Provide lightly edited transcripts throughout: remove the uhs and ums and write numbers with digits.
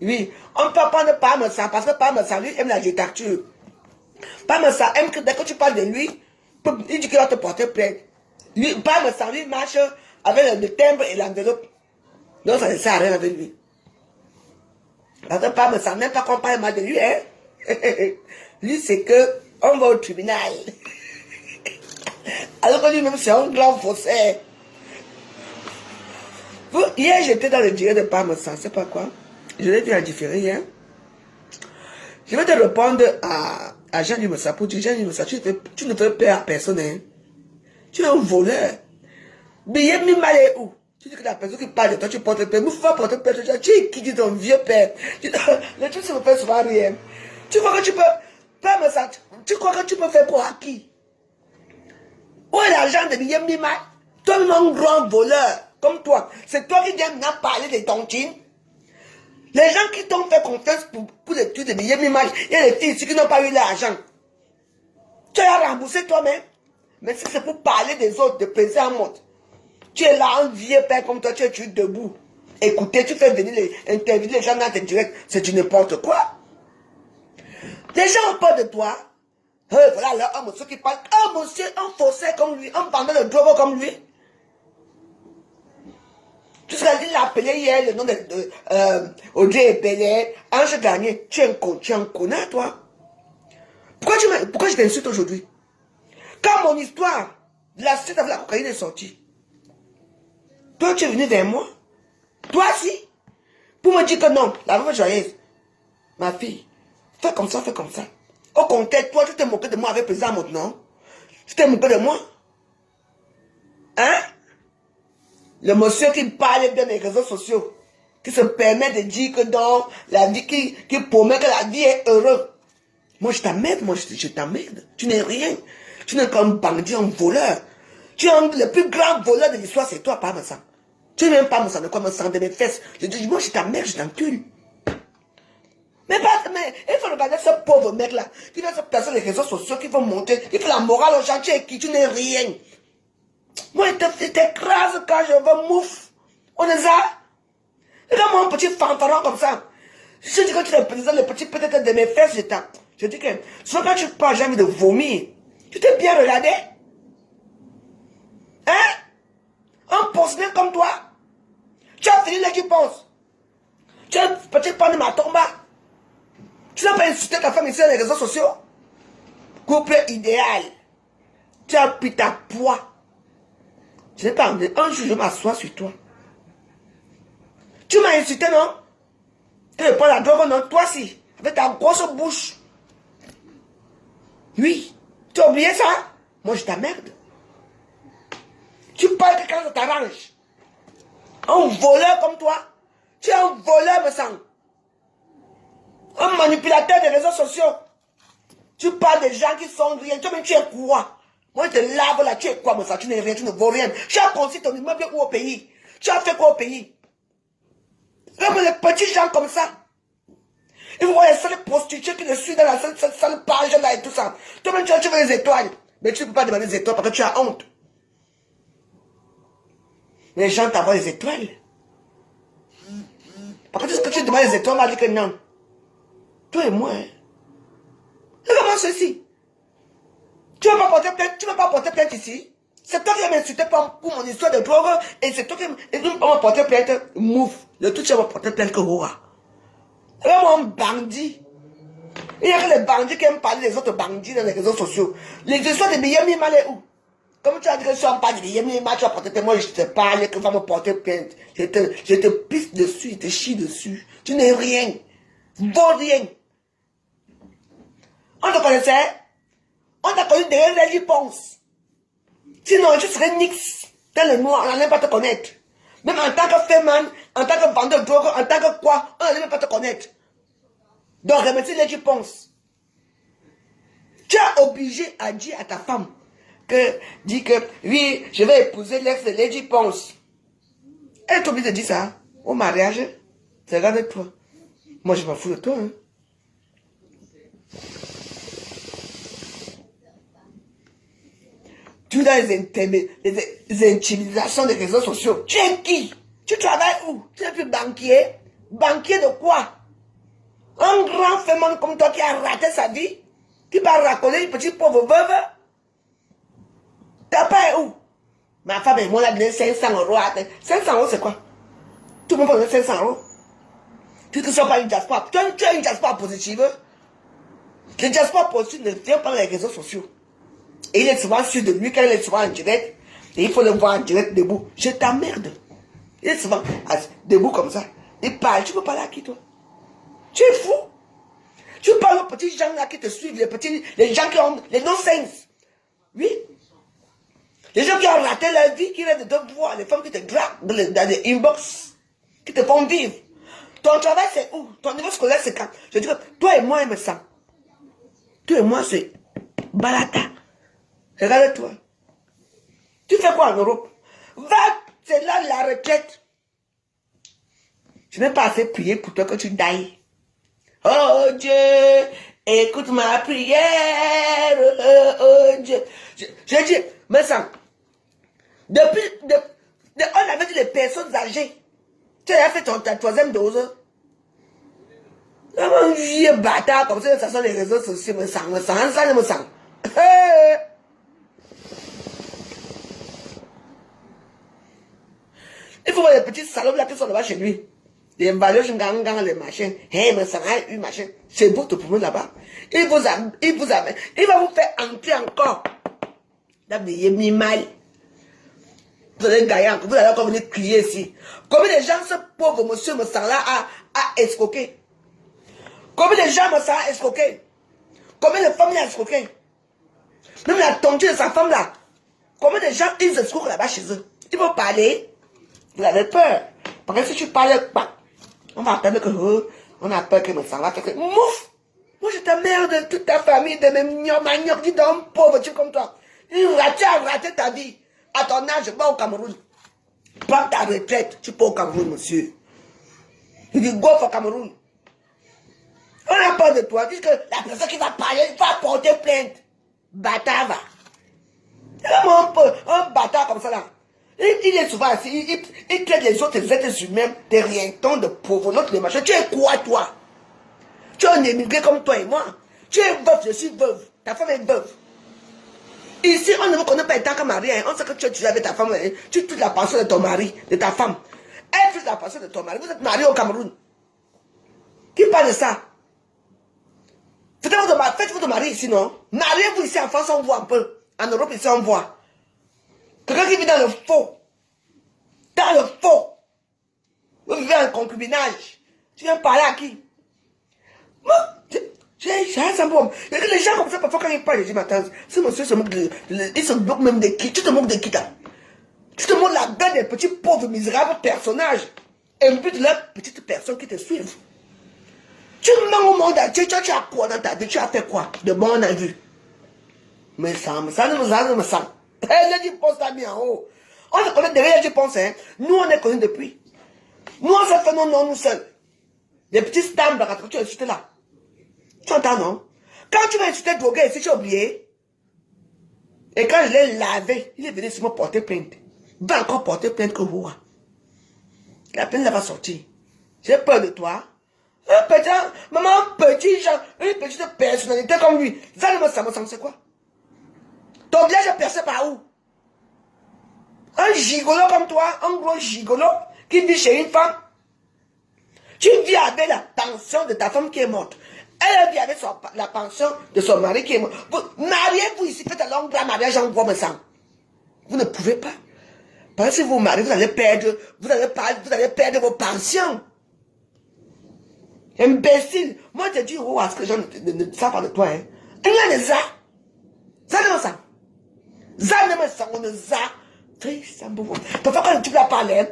Oui, on peut prendre Parmesan parce que Parmesan, lui, aime la dictature. Parmesan aime que dès que tu parles de lui, il dit qu'il va te porter plainte. Lui, Parmesan, lui, marche avec le timbre et l'enveloppe. Donc, ça ne sert à rien avec lui. Parce que Parmesan n'aime pas qu'on parle mal de lui, hein. Lui, c'est que on va au tribunal. Alors que lui-même, c'est un grand faussaire. Hier, j'étais dans le direct de Parmesan, c'est pas quoi. Je l'ai dit à différer hier. Je vais te répondre à Jean Moussa pour dire, Jean Moussa, tu ne fais peur à personne, hein. Tu es un voleur. Billet Mimale est où? Tu dis que la personne qui parle de toi, tu portes peur. Il faut pas porter peur. Tu es qui dit ton vieux père? Le truc, ça me fait souvent rien. Tu crois que tu peux, Parmesan, tu crois que tu peux faire quoi à qui? Où est l'argent de Billet Mimale? Toi, un grand voleur, comme toi. C'est toi qui viens maintenant parler des tontines. Les gens qui t'ont fait confiance pour les trucs de billets Mimage, il y a des filles ici qui n'ont pas eu l'argent. Tu as remboursé toi-même. Mais si c'est pour parler des autres, de peser en mode. Tu es là, un vieux père comme toi, tu es debout. Écoutez, tu fais venir interviewer les gens dans tes directs, c'est du n'importe quoi. Les gens ont peur de toi. Voilà là, un monsieur qui parle, un monsieur, un faussaire comme lui, un vendeur de drogue comme lui. Tu seras dit l'appeler hier, le nom de Audrey Epelé, Ange Gagné. Tu es un connard, toi. Pourquoi je t'insulte aujourd'hui? Quand mon histoire de la suite avec la cocaïne est sortie, toi, tu es venu vers moi. Toi, si. Pour me dire que non, la veuve joyeuse. Ma fille, fais comme ça, fais comme ça. Au contraire, toi, tu t'es moqué de moi avec président maintenant. Tu t'es moqué de moi. Hein? Le monsieur qui parle bien des réseaux sociaux, qui se permet de dire que dans la vie, qui promet que la vie est heureuse. Moi, je t'emmerde, je t'emmerde. Tu n'es rien. Tu n'es qu'un bandit, un voleur. Tu es le plus grand voleur de l'histoire, c'est toi, Parmesan. Tu n'es même pas Parmesan de quoi me sang de mes fesses. Je dis, moi, je t'emmerde, je t'encule. Mais il faut regarder ce pauvre mec-là, qui va se placer sur les réseaux sociaux, qui va monter, il fait la morale aux gens, qui tu n'es rien. Moi, il t'écrase quand je veux mouf. On est ça. Regarde-moi un petit fanfaron comme ça. Je dis que tu es président, le petit peut-être de mes fesses, je dis que souvent quand tu parles, j'ai envie de vomir. Tu t'es bien regardé? Hein? Un porcelain comme toi? Tu as fini là, tu penses? Tu as peut-être pas de ma tomba? Tu n'as pas insulté ta femme ici sur les réseaux sociaux? Couple idéal. Tu as pris ta poids. Je n'ai pas envie. Un jour, je m'assois sur toi. Tu m'as insulté, non? Tu ne prends la drogue, non? Toi, si. Avec ta grosse bouche. Oui. Tu as oublié ça? Moi, je t'emmerde. Tu parles que quand ça t'arrange. Un voleur comme toi. Tu es un voleur, me semble. Un manipulateur des réseaux sociaux. Tu parles des gens qui sont rien. Toi-même, tu es quoi? Moi, je te lave là, tu es quoi, ça? Tu n'es rien, tu ne vaux rien. Tu as construit ton immeuble où au pays? Tu as fait quoi au pays? Comme les petits gens comme ça. Ils voient les seules prostituées qui le suivent dans la seule page là et tout ça. Toi-même, tu veux les étoiles. Mais tu ne peux pas demander des étoiles parce que tu as honte. Les gens t'envoient les étoiles. Parce que ce que tu demandes les étoiles, on va dire que non. Toi et moi, hein. Regarde-moi ceci. Tu ne vas pas porter plainte ici. C'est toi qui vas m'insulter pour mon histoire de drogue. Et c'est toi qui vas me porter plainte. Mouf. Le tout, tu vas me porter plainte que Hora. Regarde-moi un bandit. Il y a que les bandits qui aiment parler des autres bandits dans les réseaux sociaux. Les histoires de billets Mimale est où? Comme tu as dit que je ne pas de billets Mimale, tu vas porter plainte. Moi, je te parle que tu vas me porter plainte. Je te pisse dessus, je te chie dessus. Tu n'es rien. Vaut rien. On te connaissait? On t'a connu derrière les réponses. Sinon, tu serais nix. Dans le noir, on n'allait pas te connaître. Même en tant que féman, en tant que vendeur de drogue, en tant que quoi, on n'allait pas te connaître. Donc, remercie les réponses. Tu es obligé à dire à ta femme que, oui, je vais épouser l'ex de Lady Ponce. Elle est obligée de dire ça au mariage. C'est regarde toi. Moi, je m'en fous de toi. Hein. Tu as les intimidations des réseaux sociaux. Tu es qui? Tu travailles où? Tu n'es plus banquier? Banquier de quoi? Un grand féminin comme toi qui a raté sa vie, qui va racoler une petite pauvre veuve. T'as pas où? Ma femme et moi, elle a donné 500 euros. 500 euros, c'est quoi? Tout le monde peut donner 500 euros. Tu ne sors pas une diaspora. Tu as une diaspora positive. Le diaspora positive ne vient pas les réseaux sociaux. Et il est souvent sûr de lui quand il est souvent en direct. Et il faut le voir en direct debout. Je t'emmerde. Il est souvent debout comme ça. Il parle. Tu peux parler à qui, toi? Tu es fou. Tu parles aux petits gens là qui te suivent, les gens qui ont les non-sense. Oui. Les gens qui ont raté leur vie, qui restent de te voir, les femmes qui te draguent dans les inbox, qui te font vivre. Ton travail, c'est où? Ton niveau scolaire, c'est quand? Je dis que toi et moi, il me semble. Toi et moi, c'est balata. Regarde-toi. Tu fais quoi en Europe? Va, c'est là la retraite. Je n'ai pas assez prié pour toi que tu dailles. Oh Dieu, écoute ma prière. Oh Dieu. Je dis, mais ça, on avait dit les personnes âgées. Tu as fait ta troisième dose. Un vieux bâtard comme ça sur les réseaux sociaux, ça me sent. Il faut voir les petits salopes là qui sont là-bas chez lui. Les valeurs, les machins, mais ça a eu machin. C'est votre problème là-bas. Il va vous faire entrer encore. Là, vous avez mal. Vous allez gagner, vous allez encore venir crier ici. Combien de gens, ce pauvre monsieur me sent là à escroquer? Combien de gens me sent à escroquer? Combien de femmes il a escroqué? Même la tontu de sa femme là. Combien de gens ils escroquent là-bas chez eux? Ils vont parler. Vous avez peur. Parce que si tu parles pas, on va attendre que on a peur que me sent là. Mouf! Moi je t'emmerde toute ta famille de mes manières, dis donc, pauvre type comme toi. Tu as raté ta vie. À ton âge, va au Cameroun. Prends ta retraite, tu peux au Cameroun, monsieur. Tu dis, go au Cameroun. On a peur de toi. Dis que la personne qui va parler, va porter plainte. Bâtard va. Un bâtard comme ça là. Il est souvent assis, il traite les autres êtres humains de rientons, de pauvres, l'autre de machin. Tu es quoi, toi? Tu es un émigré comme toi et moi. Tu es veuve, je suis veuve. Ta femme est veuve. Ici, on ne vous connaît pas en tant que mari. On sait que tu es avec ta femme. Tu touches la pension de ton mari, de ta femme. Elle touche la pension de ton mari. Vous êtes mariés au Cameroun. Qui parle de ça? Faites votre mari ici, non? Mariez-vous ici en France, on voit un peu. En Europe, ici, on voit. Quelqu'un qui vit dans le faux. Dans le faux. Vous vivez en concubinage. Tu viens parler à qui? Moi, j'ai un symbole. Les gens comme ça, parfois quand ils parlent, je dis, mais attends, ce monsieur se moque il se moque même de qui? Tu te moques de qui là? Tu te moques la gueule des petits pauvres misérables personnages. Imbus de leurs petites personnes qui te suivent. Tu mens au monde entier, tu as quoi dans ta vie? Tu as fait quoi? De bon on a vu. Mais ça ne me sent. Elle dit, pense ta mis en haut. On se connaît derrière, je pense, hein. Nous, on est connus depuis. Nous, on s'est fait non, nous seuls. Les petits stamps là, tu as insulté là. Tu entends, non? Quand tu vas insulter drogué, si tu as oublié, et quand je l'ai lavé, il est venu sur me porter plainte. Il va encore porter plainte que vous. La plainte va sortir. J'ai peur de toi. Un petit, maman, un petit genre, une petite personnalité comme lui. Ça me semble, c'est quoi? Ton village est percé par où? Un gigolo comme toi, un gros gigolo, qui vit chez une femme. Tu vis avec la pension de ta femme qui est morte. Elle vit avec la pension de son mari qui est mort. Mariez-vous ici, faites un long grand mariage en bois me sang. Vous ne pouvez pas. Parce que si vous mariez, vous allez perdre vos pensions. Imbécile. Moi, je dis, oh, est-ce que les gens ne savent pas de toi, hein? Il y a des ça. Ça ne me sent. Ça ne me sent, on ne ça. Parfois, quand tu vas parler,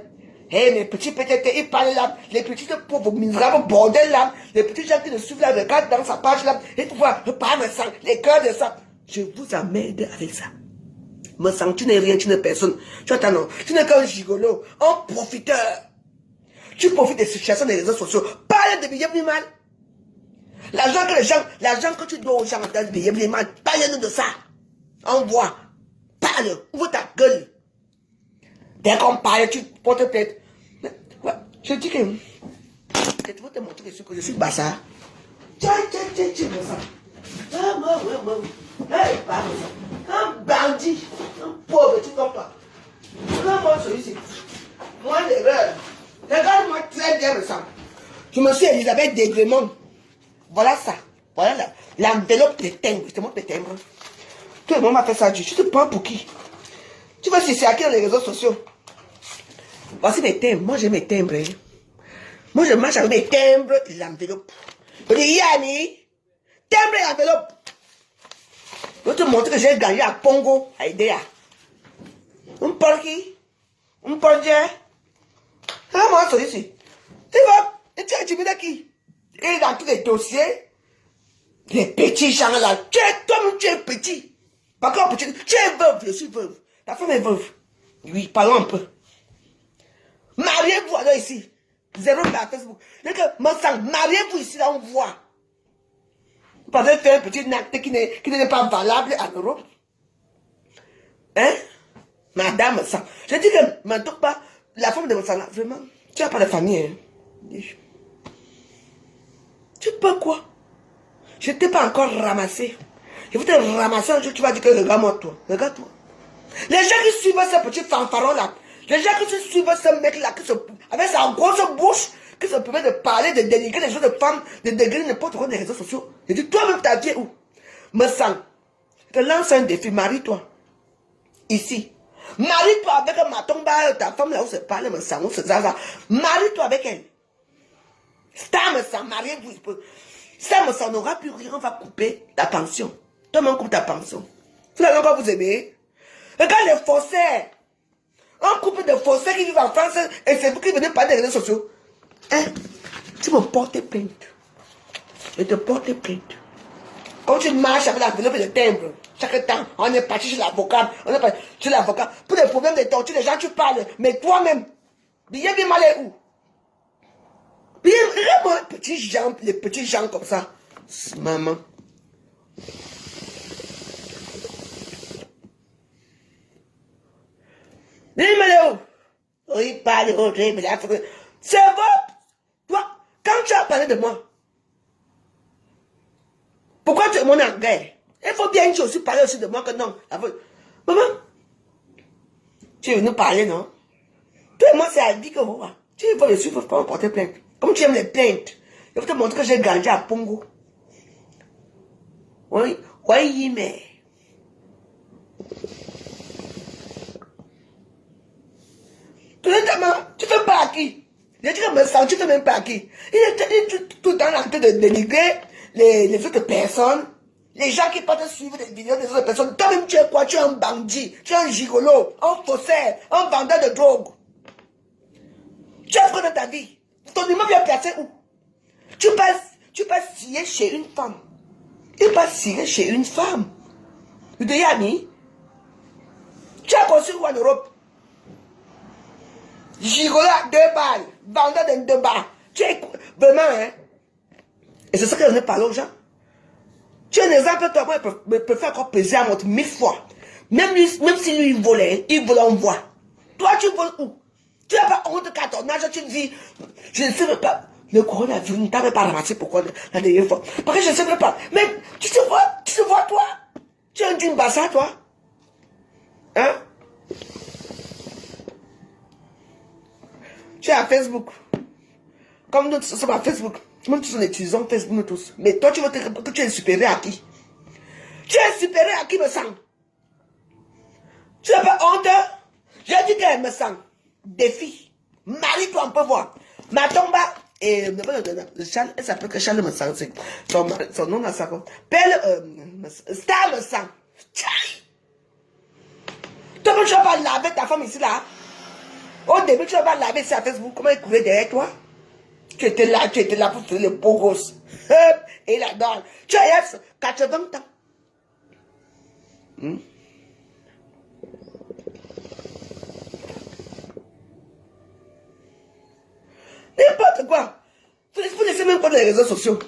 hey, les petits peut-être, ils parlent là, les petits pauvres misérables bordel là, les petits gens qui le suivent là, regardent dans sa page là, et tu vois, le pas me sang, les cœurs de ça. Je vous emmerde avec ça. Me sens, tu n'es rien, tu n'es personne. Tu attends, non, tu n'es qu'un gigolo, un profiteur. Tu profites des situations des réseaux sociaux. Parle de billets plus mal. L'argent que tu dois aux gens dans le billets plus mal, parle-nous de ça. On voit. Parle, ouvre ta gueule. Dès qu'on parle, tu portes tête. Ouais, je dis que Je vais te montrer que je suis bassa. Tiens, mon sang. Ah, moi. Hey, pas mon sang. Un bandit. Un pauvre, tu comprends? Comment celui-ci? Moi, l'erreur. Regarde-moi très bien, mon sang. Je me suis Elisabeth Degremont. Voilà ça. Voilà l'enveloppe de timbre. Je te montre les timbres. Tout le monde m'a fait ça. Tu te prends pour qui? Tu vas chercher à qui dans les réseaux sociaux? Voici mes timbres. Moi, j'ai mes timbres. Hein. Moi, je marche avec mes timbres et l'enveloppe. Je dis, Yanni, timbre et enveloppe. Je vais te montrer que j'ai gagné à Pongo, à Idea. Un porky, un pordier. Ah, moi, celui-ci. Tu vas, tu mets qui? Et dans tous les dossiers, les petits gens là, toi-même, tu es petit. Par contre, petit, tu es veuve, je suis veuve. Ta femme est veuve. Oui, parlons un peu. Mariez-vous alors ici. Zéro par Facebook. Mariez-vous ici, là, on voit. Vous pouvez faire un petit acte qui n'est pas valable en Europe. Hein? Madame sang. Je dis que ne toque pas la femme de votre sang là. Vraiment. Tu n'as pas de famille. Hein? Tu peux quoi? Je ne t'ai pas encore ramassé. Je vais te ramasser un jour, tu vas dire que regarde-moi toi. Regarde-toi. Les gens qui suivent ce petit fanfaron là, les gens qui suivent ce mec là, avec sa grosse bouche, qui se permet de parler, de dénigrer les jeunes femmes, de dénigrer n'importe quoi des réseaux sociaux. Je dis, toi-même, ta vie est où? Me sens. Je te lance un défi, marie-toi. Ici. Marie-toi avec ma tombe, ta femme là où se parle, me sens, où se zaza. Marie-toi avec elle. Ça me sent, mariez-vous. Ça me sent, n'aura plus rien, on va couper ta pension. Toi-même, coupe ta pension. Vous n'allez pas vous aimer. Regarde les faussaires. Un couple de faussaires qui vivent en France et c'est vous qui venez parler des réseaux sociaux. Hein? Tu me portes plainte. Je te porte plainte. Quand tu marches avec l'enveloppe et le timbre, chaque temps, on est parti chez l'avocat, on est parti chez l'avocat. Pour les problèmes de torture, les gens, tu parles. Mais toi-même, bien mal est où? Bien, regarde-moi, les petits gens comme ça. Maman. Bien mal est où? Oui, parle, c'est votre. Toi, quand tu as parlé de moi, pourquoi tu es mon en guerre? Il faut bien que tu aussi parler aussi de moi que non. Maman, tu es venu parler, non? Toi et moi, c'est à dire que vous, tu veux le suivre pour me porter plainte. Comme tu aimes les plaintes, je vais te montrer que j'ai grandi à Pongo. Oui, oui, mais. Tu fais pas à qui? Je dis que me sens, tu fais même pas à qui? Il est tout le temps en train de dénigrer les autres personnes. Les gens qui partent suivre des vidéos des autres personnes. Toi-même, tu es quoi? Tu es un bandit, tu es un gigolo, un faussaire, un vendeur de drogue. Tu as fait dans ta vie. Ton immeuble est placé où? Tu passes scier chez une femme. Tu passes scier chez une femme. Tu te dis, tu as conçu où en Europe? Gigolo à 2 balles, vendeur de 2 balles. Tu es vraiment, hein? Et c'est ça que je veux parler aux gens. Tu es un exemple, toi, moi, je peux faire encore peser à montre 1000 fois. Même si lui, il volait, on voit. Toi, tu voles où? Tu n'as pas honte qu'à ton âge, tu dis, je ne sais même pas. Le coronavirus ne t'avait pas ramassé pourquoi la dernière fois. Parce que je ne sais même pas. Mais tu te vois, toi? Tu es un Dimbassa, toi? Hein? Tu es à Facebook. Comme nous sommes à Facebook. Nous tous utilisons Facebook, nous tous. Mais toi, tu veux que tu es supérieur à qui? Tu es supérieur à qui, me semble? Tu n'as pas honte? J'ai dit qu'elle me semble. Défi. Marie-toi, on peut voir. Ma tomba, et Charles, elle s'appelle que Charles me semble. Son nom là, ça comme. Pelle, Star me semble. Toi, tu vas pas laver ta femme ici là. Au début, tu vas pas laver ça à Facebook. Comment il courait derrière toi? Tu étais là pour faire le beau gosse. Et la donne. Tu as 80 ans. N'importe quoi. Vous laissez même pas les réseaux sociaux.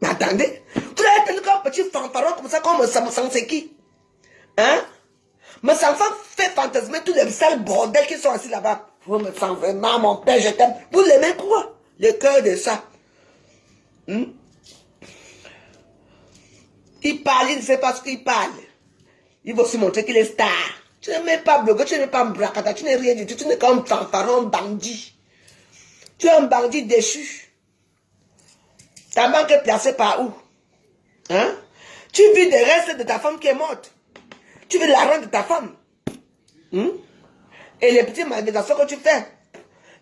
Mais attendez. Vous avez tenu comme un petit fanfaron comme ça, comme me sent c'est qui? Hein? Me sent fait fantasmer tous les sales bordels qui sont assis là-bas. Vous me sentez vraiment, mon père, je t'aime. Vous l'aimez quoi? Le cœur de ça. Hmm? Il parle, il ne sait pas ce qu'il parle. Il va se montrer qu'il est star. Tu n'es même pas blogueur, tu n'es pas un bracata, tu n'es rien du tout, tu n'es qu'un fanfaron, un bandit. Tu es un bandit déchu. Ta banque est placée par où? Hein? Tu vis des restes de ta femme qui est morte. Tu vis l'argent de ta femme. Hmm? Et les petites malversations que tu fais.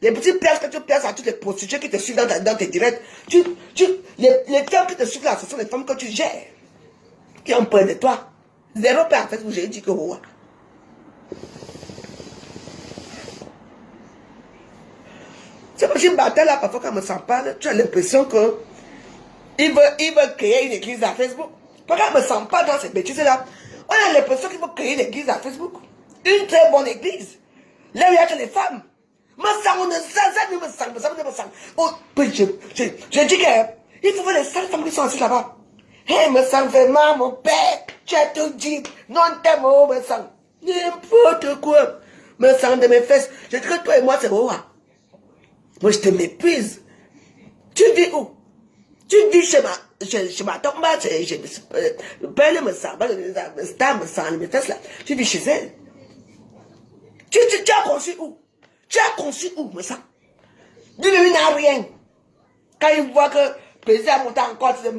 Les petites places que tu places à toutes les prostituées qui te suivent dans tes directs. Les femmes qui te suivent là, ce sont les femmes que tu gères. Qui ont peur de toi. Zéro peur en fait, où j'ai dit que oh. C'est parce que je bataille là, parfois quand on me s'en parle, tu as l'impression que il veut créer une église à Facebook. Pourquoi on ne me sent pas dans ces bêtises-là? On a l'impression qu'il faut créer une église à Facebook. Une très bonne église. Là où il y a que les femmes. Oh, je dis qu'il faut voir les sales femmes qui sont assises là-bas. Hey, me sens vraiment mon père. Tu as tout dit. Non, t'es mon me sens. N'importe quoi. Me sens de mes fesses. Je dis que toi et moi, c'est beau. Moi, je te méprise. Tu vis où? Tu vis chez ma tombe, Belle me sent, Star me sent, mes fesses là. Tu vis chez elle. Tu as conçu où? Tu as conçu où, me sent? Du bébé n'a rien. Quand il voit que le président monte encore, il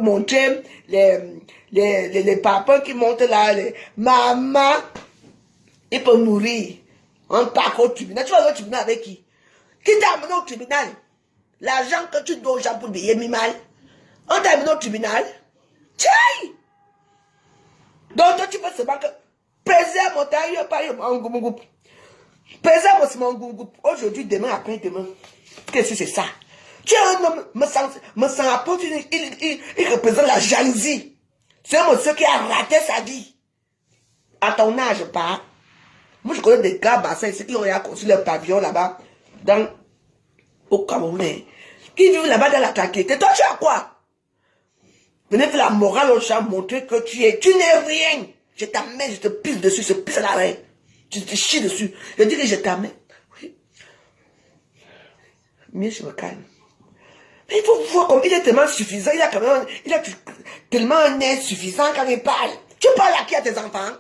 montrer les papas qui montent là, les maman, il peut mourir. On part au tribunal. Tu vas au tribunal avec qui? Qui t'a amené au tribunal? L'argent que tu dois aux gens pour payer mal. On t'a amené au tribunal. Tiens! Donc toi tu peux seulement que président montagne, pas un groupe. Président mon groupe. Aujourd'hui, demain, après-demain. Qu'est-ce que c'est ça? Tu es un homme, me sent apporte, il représente la jalousie. C'est un monsieur qui a raté sa vie. À ton âge, pas. Moi, je connais des gars bassins ici qui ont construit leur pavillon là-bas, au Cameroun, qui vivent là-bas dans la tranquillité. Toi, tu as quoi? Venez faire la morale au champ, montrer que tu n'es rien. Je t'amène, je te pisse dessus, je te pisse à l'arrêt. Je te chie dessus. Je dis que je t'amène. Oui. Mais je me calme. Mais il faut voir comme il est tellement suffisant, il a tellement un air suffisant quand il parle. Tu parles à qui? À tes enfants?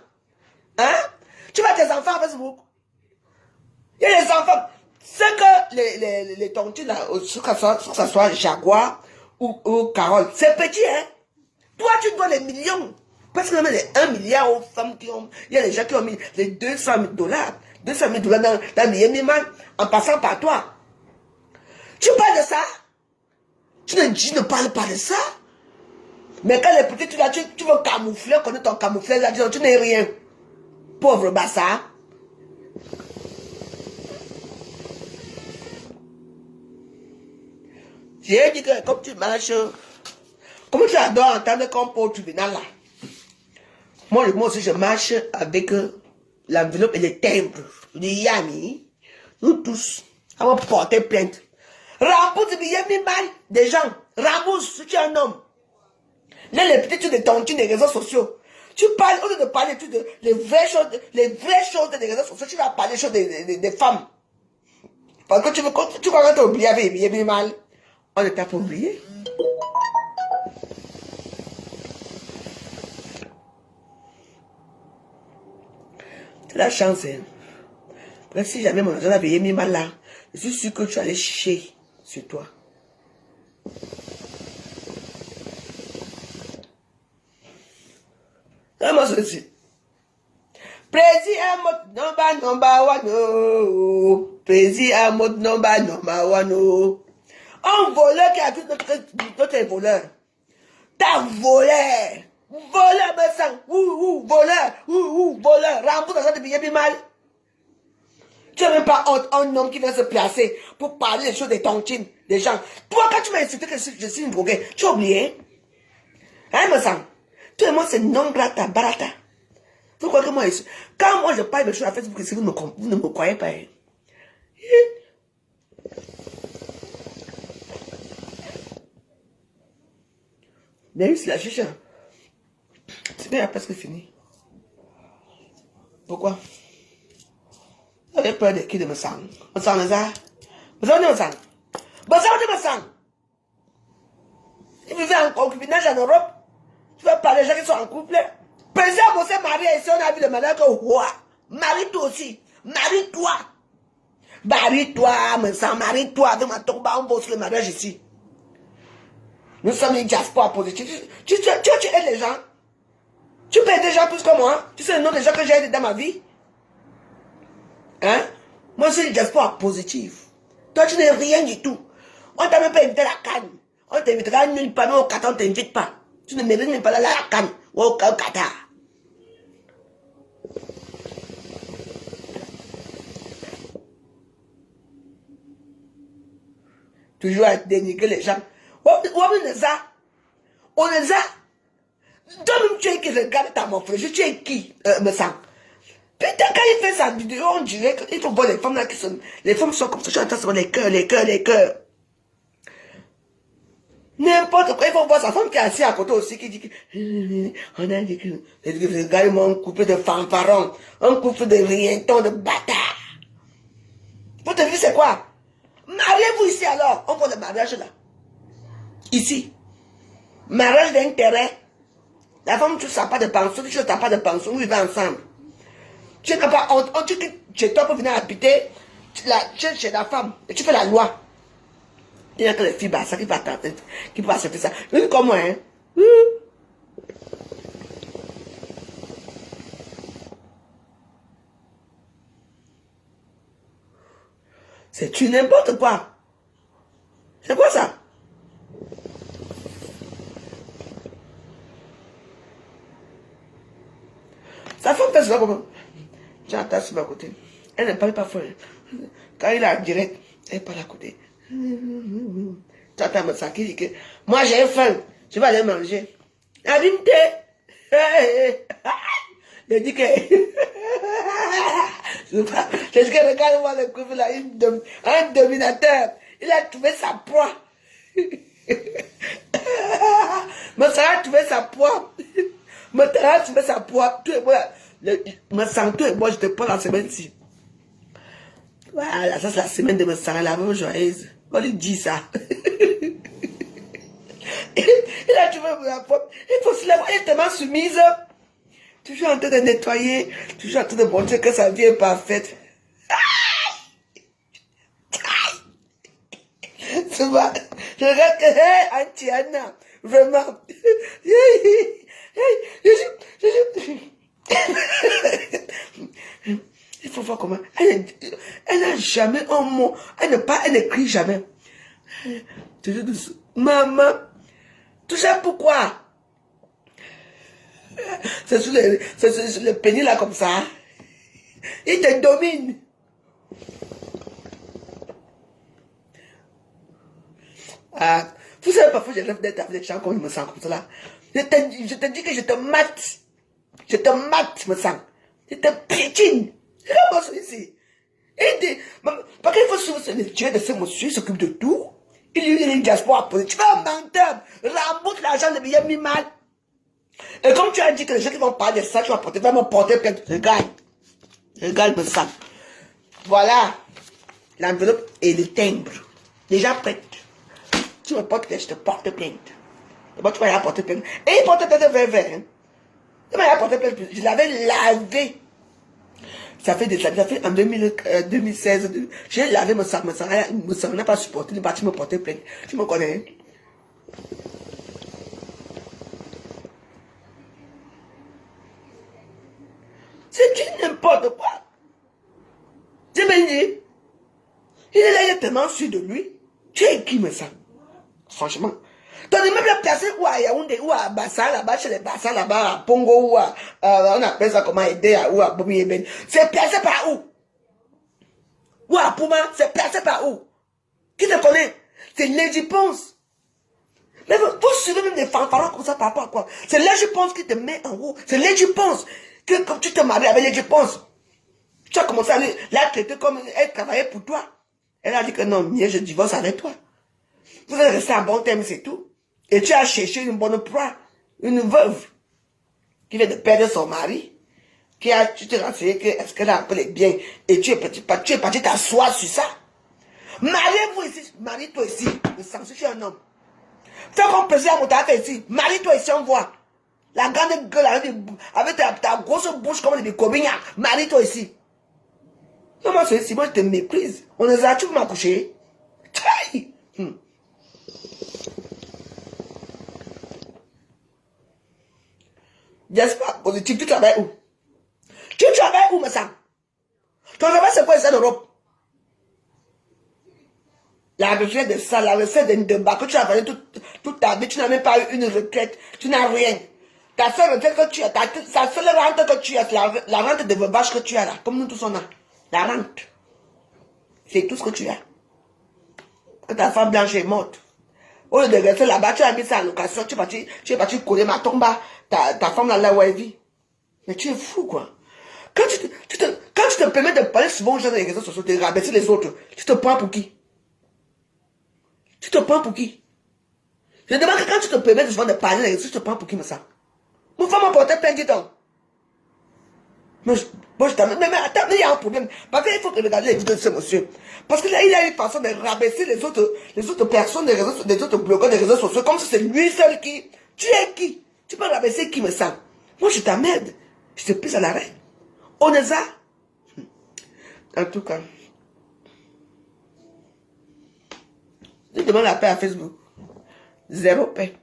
Hein? Tu vas à tes enfants à Facebook? Il y a les enfants. C'est que les tontines là, que ça soit Jaguar ou Carole, c'est petit, hein? Toi, tu dois les millions. Parce que même les 1 milliard aux femmes qui ont... Il y a des gens qui ont mis les 200 000 $. 200 000 $ dans Miami Man, en passant par toi. Tu parles de ça? Tu ne parles pas de ça? Mais quand les petits, tu veux camoufler, connaître ton camouflage, là, tu n'es rien. Pauvre bâtard. J'ai dit que comme tu marches, comme tu adores entendre qu'on peut au tribunal là. Moi aussi, je marche avec l'enveloppe et les timbres. Je dis, Yami, nous tous, on va porter plainte. Rembourse bien mal des gens. Rembourse si tu es un homme. Là, les petits trucs de tontines des réseaux sociaux. Tu parles, au lieu de parler les vraies choses des réseaux sociaux, tu vas parler des choses des femmes. Parce que tu crois que tu as oublié avec bien mal. On ne t'a pas oublié. C'est la chance. Hein. Parce que si jamais mon argent avait payé mal là, je suis sûr que tu allais chier sur toi. Comment ça dit? Président number one, oh. Président number one, oh. Un voleur qui a vu notre voleur. T'as volé. Voleur, me sang. Voleur. Rembourse l'argent de billet mal. Tu n'as même pas un homme qui vient se placer pour parler des choses des tontines, des gens. Toi, quand tu m'as insulté que je suis une droguée, tu as oublié? Hein, me sang? Tout le monde, c'est non grata, barata. Vous croyez que moi, quand moi je parle de choses à Facebook, vous ne me croyez pas. Hein? Mais c'est la chicha. C'est bien presque fini. Pourquoi? J'avais peur de qui de me sang? Me sang les a? Me sang de me sang? Me sang de me sang? Il vivait en concubinage en Europe. Tu vas parler des gens qui sont en couple. Président, on s'est marié ici, on a vu le malheur que, ouah, marie-toi aussi. Marie-toi. Marie-toi, me sens, marie-toi. Avec ma tombe, on bosse le mariage ici. Nous sommes une diaspora positive. Tu aides les gens. Tu peux aider les gens plus que moi. Tu sais le nom des gens que j'ai aidés dans ma vie. Hein? Moi, c'est une diaspora positive. Toi, tu n'es rien du tout. On t'a même pas invité à la canne. On t'invitera nulle part, mais au Qatar, on ne t'invite pas. Tu ne mérites même pas là à la canne ou au Qatar. Toujours à dénigrer les gens. On les a. On les a. Toi-même, tu es qui regarde ta morphologie. Tu es qui, me semble. Putain, quand il fait sa vidéo, on dirait qu'il faut voir les femmes là qui sont. Les femmes sont comme ça. Je suis en train de voir les cœurs, les cœurs, les cœurs. N'importe quoi, il faut voir sa femme qui est assise à côté aussi, qui dit que. On a dit que. Les gars, ils m'ont un couple de fanfarons. Un couple de rientons, de bâtards. Votre vie, c'est quoi? Mariez-vous ici alors. On fait le mariage là. Ici. Mariage d'intérêt. La femme, tu n'as pas de pension, tu n'as pas de pension, vous vivez ensemble. Tu n'as pas, on dit que chez toi pour venir habiter, chez la femme, et tu fais la loi. Il y a que les filles basses qui peuvent accepter ça. Une comme moi, hein. C'est tu n'importe quoi. C'est quoi ça? Sa femme fait cela comment? Tu attends sur ma côté. Elle ne parle pas fort. Quand il est en direct, elle parle à côté. Tu attends ça qui dit que moi j'ai faim, je vais aller manger. Elle dit il dit que c'est ce que regarde moi le couple là, un dominateur. Il a trouvé sa proie. Mais ça a trouvé sa proie. Mais ça a trouvé sa proie. Tout est bon. Me sang, tout est bon, je te prends la semaine-ci. Voilà, ça c'est la semaine de me sang, la même joyeuse. On lui dit ça. Il a trouvé la proie. Il faut se la voir, elle est tellement soumise. Toujours en train de nettoyer, toujours en train de montrer que sa vie est parfaite. Souvent, je regarde que, hey, Antiana, vraiment. Il faut voir comment. Elle n'a jamais un mot. Elle ne crie jamais. Toujours douce. Maman, tout ça pourquoi? C'est sur le pénis là comme ça. Il te domine. Ah, vous savez parfois je rêve d'être avec des gens comme il me sent comme ça là. Je te dis que je te mate. Je te mate, me sens. Je te piétine. Regarde-moi ça ici. Parce qu'il faut suivre le Dieu de ce monsieur, il s'occupe de tout. Il lui dit une diaspora positive. Tu vas un menteur. Rembourse l'argent de billet mis mal. Et comme tu as dit que les gens qui vont parler de ça, tu vas vraiment porter plainte. Regarde. Regarde, me sens. Voilà. L'enveloppe et le timbre. Déjà prête. Tu me portes plainte, je te porte plainte. D'abord, tu vas y apporter plainte. Et il porte plainte vert. Hein. Il m'a apporté plainte. Je l'avais lavé. Ça fait des années. Ça fait en 2016. J'ai lavé mon sang. Mon sang n'a pas supporté. Il m'a me porter plainte. Tu me connais. Hein? C'est n'importe quoi. Tu me dis. Il est là, il est tellement sûr de lui. Tu es qui me sent? Franchement. Tu es même placé ou à Yaoundé, ou à Bassa, là-bas, chez les Bassa, là-bas, à Pongo, ou à, on appelle ça comment aider, ou à Bomi Eben. C'est placé par où? Ou à Pouma, c'est placé par où? Qui te connaît? C'est Lady Ponce. Mais vous suivez même des fanfarons comme ça par rapport à quoi? C'est Lady Ponce qui te met en haut. C'est Lady Ponce. Que quand tu te maries avec Lady Ponce, tu as commencé à la traiter comme elle travaillait pour toi. Elle a dit que non, je divorce avec toi. Vous allez rester en bon terme, c'est tout. Et tu as cherché une bonne proie, une veuve, qui vient de perdre son mari, tu t'es renseigné que est-ce qu'elle a appelé bien, et tu es parti t'asseoir sur ça. Mariez-vous ici, marie-toi ici, le sang, je suis un homme. Fais comme président Moutara fait ici. Marie-toi ici, on voit. La grande gueule avec ta grosse bouche comme des cobignas. Marie-toi ici. Non, moi, c'est ici. Moi, je te méprise. On les a, tu veux m'accoucher? Tchaï! J'espère positif. Tu travailles où? Tu travailles où, Massa? Ton travail, c'est quoi, c'est l'Europe? La recette de ça, la recette de bas que tu as fait toute ta vie, tu n'as même pas eu une retraite, tu n'as rien. Ta seule retraite que tu as, sa seule rente que tu as, la rente de vache que tu as là, comme nous tous on a. La rente. C'est tout ce que tu as. Que ta femme blanche est morte. Au lieu de rester là-bas, tu as mis ça en location, tu es parti coller ma tombe, ta femme là où elle vit. Mais tu es fou quoi. Quand tu te permets de parler souvent aux gens dans les réseaux sociaux, de rabaisser les autres, tu te prends pour qui? Tu te prends pour qui? Je demande que quand tu te permets souvent de parler dans les réseaux, tu te prends pour qui, mais ça? Mon femme m'a porté plein de temps. Mais je t'amène, mais attends, il y a un problème. Parce qu'il faut que regarder les vidéos de ce monsieur. Parce qu'il a une façon de rabaisser les autres personnes, les autres blogueurs des réseaux sociaux, comme si c'est lui seul qui. Tu es qui? Tu peux rabaisser qui, me ça? Moi, je t'amène. Je te pisse à l'arrêt. On est ça. En tout cas. Je demande la paix à Facebook. Zéro paix.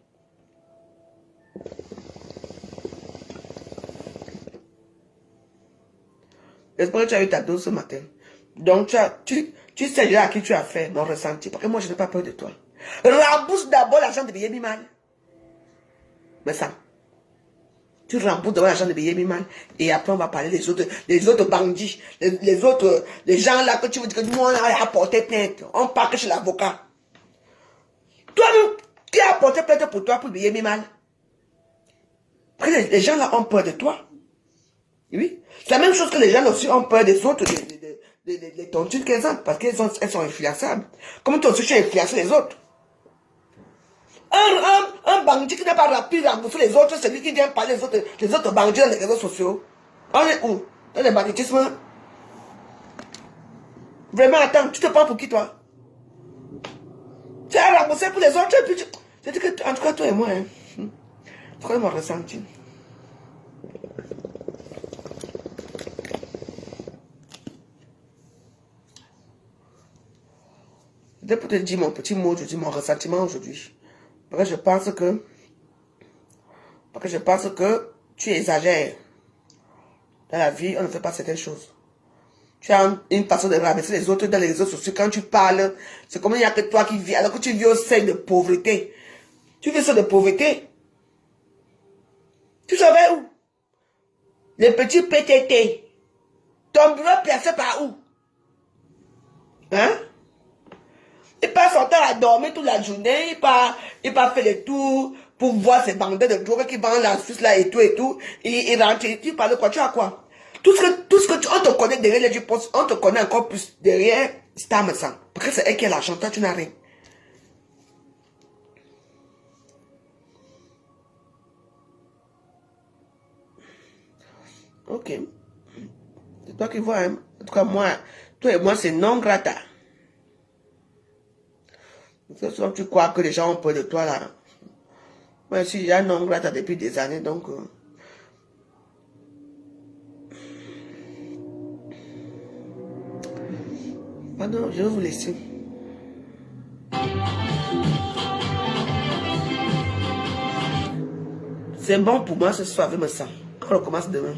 J'espère que tu as eu ta dose ce matin. Donc, tu sais déjà à qui tu as fait mon ressenti. Parce que moi, je n'ai pas peur de toi. Rembourse d'abord l'argent de Yemi Man. Mais ça. Tu rembourses d'abord l'argent de Yemi Man. Et après, on va parler des autres bandits. Les gens là que tu veux dire que nous, on a apporté plainte. On part que chez l'avocat. Toi-même, qui a apporté plainte pour toi pour Yemi Man? Parce que les gens là ont peur de toi. Oui. C'est la même chose que les gens aussi ont peur des autres, des tontines qu'elles ont, parce qu'elles sont influençables. Comment toi aussi tu as influencé les autres? Un bandit qui n'a pas pu rembourser les autres, c'est lui qui vient parler les autres bandits dans les réseaux sociaux. On est où? Dans le banditisme? Vraiment, attends, tu te prends pour qui toi? Tu as remboursé pour les autres, et puis tu... Je dis que, en tout cas, toi et moi, hein, tu connais mon ressenti. C'était pour te dire mon petit mot, je dis mon ressentiment aujourd'hui. Parce que je pense que tu exagères. Dans la vie, on ne fait pas certaines choses. Tu as une façon de rabaisser les autres dans les réseaux sociaux. Quand tu parles, c'est comme il n'y a que toi qui vis. Alors que tu vis au sein de pauvreté. Tu vis au sein de pauvreté. Tu savais où? Les petits PTT. Ton bureau placé par où? Hein? Il passe son temps à dormir toute la journée, il part faire les tours pour voir ces bandits de drogue qui vendent la Suisse là et tout, il rentre, tu parles de quoi, tu as quoi? Tout ce que on te connaît derrière les postes, on te connaît encore plus derrière Stammerson. Parce que c'est elle qui a l'argent, toi tu n'as rien. Ok. C'est toi qui vois, hein? En tout cas, moi, toi et moi, c'est non grata. Souvent, tu crois que les gens ont peur de toi là. Moi, je suis déjà non grata depuis des années, donc... Pardon, je vais vous laisser. C'est bon pour moi ce soir avec me ça. On recommence demain.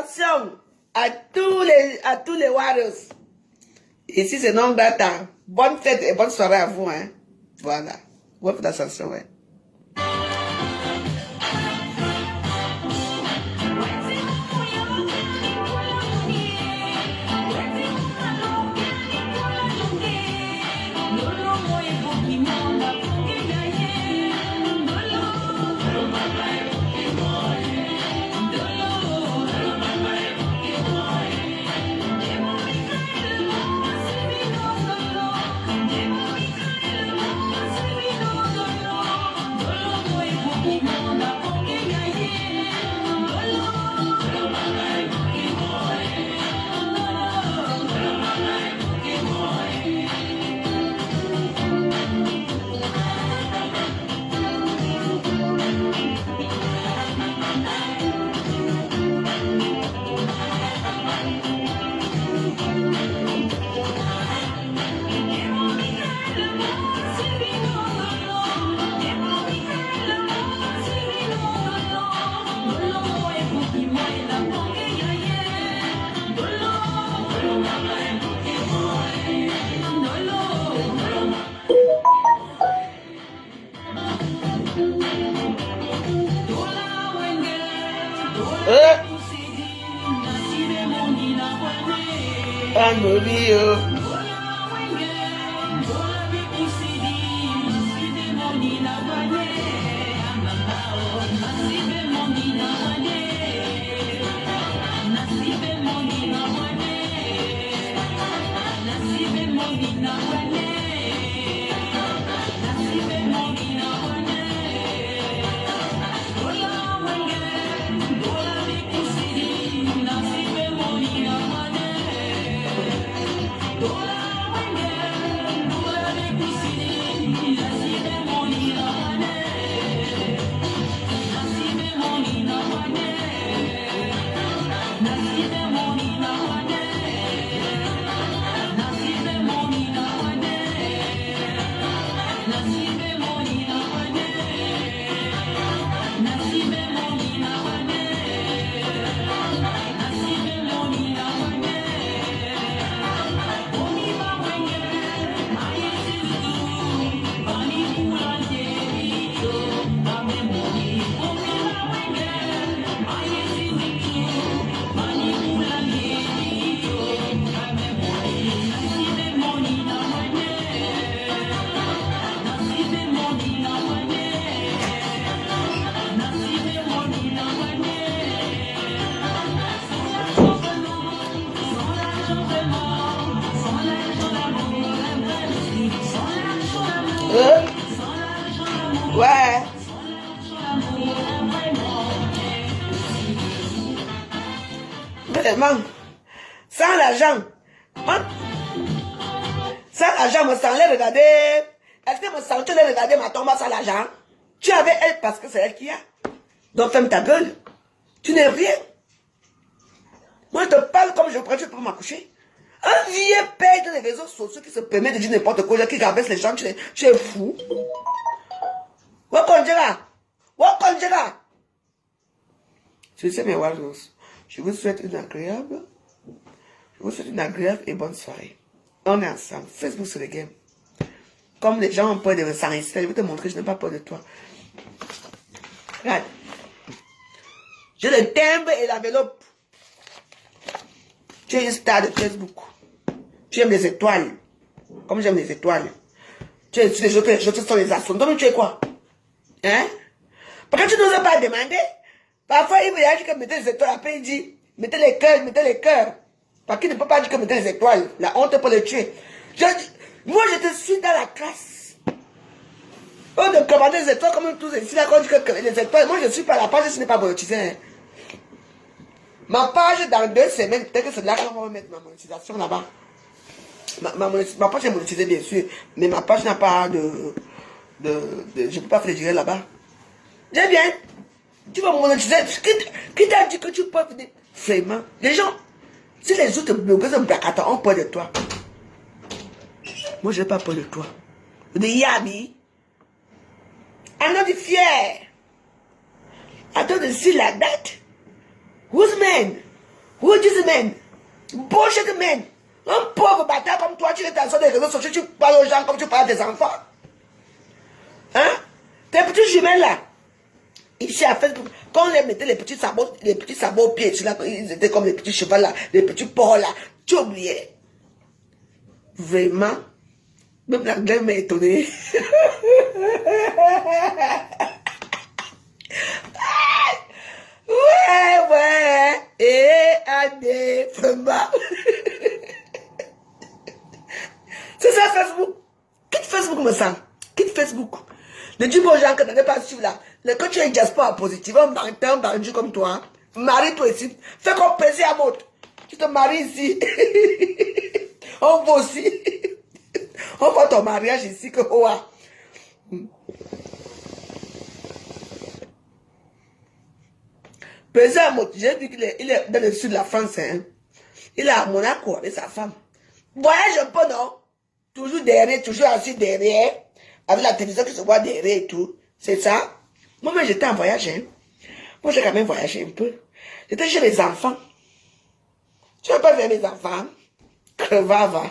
attention à tous les warriors. Ici, c'est non data. Bonne fête et bonne soirée à vous. Hein. Voilà. Bonne fête d'ascension. Ouais. Ouais. Vraiment. Sans l'argent. Hein? Sans l'argent, me sans les regarder. Est-ce que me sans tu les regarder ma tombe sans l'argent? Tu avais elle parce que c'est elle qui a. Donc ferme ta gueule. Tu n'es rien. Moi je te parle comme je prends, tu peux m'accoucher. Un vieux père de les réseaux sociaux qui se permet de dire n'importe quoi, qui rabaisse les gens, tu es fou. Wakonjera. Je sais mes warriors. Je vous souhaite une agréable et bonne soirée. On est ensemble. Facebook sur les games. Comme les gens ont peur de me s'enregistrer, je vais te montrer, je n'ai pas peur de toi. Regarde. J'ai le timbre et l'enveloppe. Tu es une star de Facebook. Tu aimes les étoiles. Comme j'aime les étoiles. Tu es sur les autres sont les astronautes. Donc tu es quoi? Hein? Pourquoi tu n'oses pas demander? Parfois, il veut dire que mettez les étoiles. Après, il dit, mettez les cœurs. Parce qu'il ne peut pas dire que mettez les étoiles. La honte pour le tuer. Moi, je te suis dans la classe. On de commander les étoiles comme tous ici. Là, quand on dit que les étoiles, moi, je ne suis pas à la page, ce n'est pas monétisé. Hein. Ma page, dans 2 semaines, peut-être que c'est là qu'on va mettre ma monétisation là-bas. Ma page est monétisée, bien sûr. Mais ma page n'a pas de je ne peux pas faire gérer là-bas. J'ai bien. Tu vas monétiser. Qui t'a dit que tu peux venir? Vraiment. Les gens, si les autres blogueurs ont peur de toi. Moi, je n'ai pas peur de toi. De Yabi. I'm not fier. I don't see like that. Whose man? What men? Bullshit men. Un pauvre bâtard comme toi, tu es dans les réseaux sociaux, tu parles aux gens comme tu parles à des enfants. Hein? Tes petits jumelles là. Ici à Facebook, quand on les mettait les petits sabots au pied, là, ils étaient comme les petits chevaux là, les petits porcs là. Tu oubliais. Vraiment. Même la glaive m'a étonné. Ouais. Et allez, vraiment. C'est ça Facebook. Quitte Facebook, me sent. Quitte Facebook. Ne dis pas aux gens que tu n'es pas suivre là. Quand tu es diaspora positive, un bandit comme toi, marie-toi ici. Fais comme plaisir à l'autre. Tu te maries ici. On va aussi. On voit ton mariage ici que Oa. Plaisir à l'autre. J'ai vu qu'il est dans le sud de la France. Hein. Il est à Monaco avec sa femme. Voyage un peu, non? Toujours derrière, toujours assis derrière. Avec la télévision qui se voit derrière et tout. C'est ça. Moi-même, j'étais en voyage. Hein. Moi, j'ai quand même voyagé un peu. J'étais chez mes enfants. Tu n'as pas vu mes enfants? Crevava.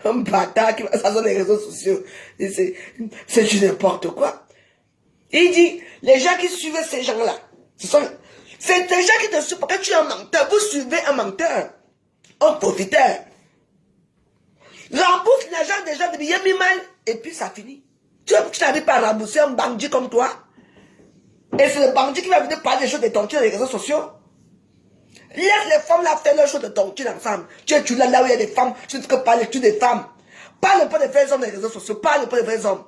Un bâtard qui va sur les réseaux sociaux. C'est du n'importe quoi. Il dit, les gens qui suivent ces gens-là, c'est des gens qui te suivent parce que tu es un menteur. Vous suivez un menteur. Un profiteur. Rembourse l'argent des gens de bien mis mal et puis ça finit. Tu n'arrives pas à rembourser un bandit comme toi. Et c'est le bandit qui va venir parler des choses de tontine dans les réseaux sociaux. Laisse les femmes là faire leurs choses de tontine ensemble. Tu es là où il y a des femmes, tu ne peux pas parler des femmes. Parle pas des vrais hommes dans les réseaux sociaux, parle pas des vrais hommes.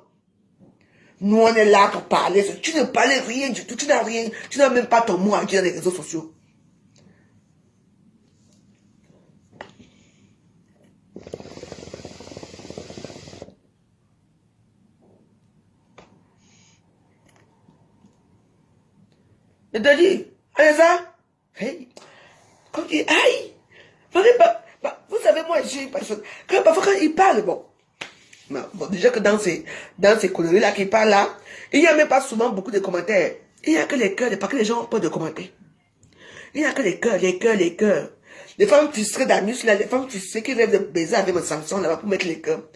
Nous on est là pour parler. Tu ne parles rien du tout, tu n'as rien, tu n'as même pas ton mot à dire dans les réseaux sociaux. Je te dis, allez ça, hey, comme il aïe, vous savez, moi, j'ai une personne, parfois quand il parle, bon, déjà que dans ces conneries-là qu'il parle là, il n'y a même pas souvent beaucoup de commentaires. Il n'y a que les cœurs, parce que les gens ont peur de commenter. Il n'y a que les cœurs. Les femmes frustrées d'Amus, là, les femmes frustrées qui rêvent de baiser avec mes sanctions là-bas pour mettre les cœurs.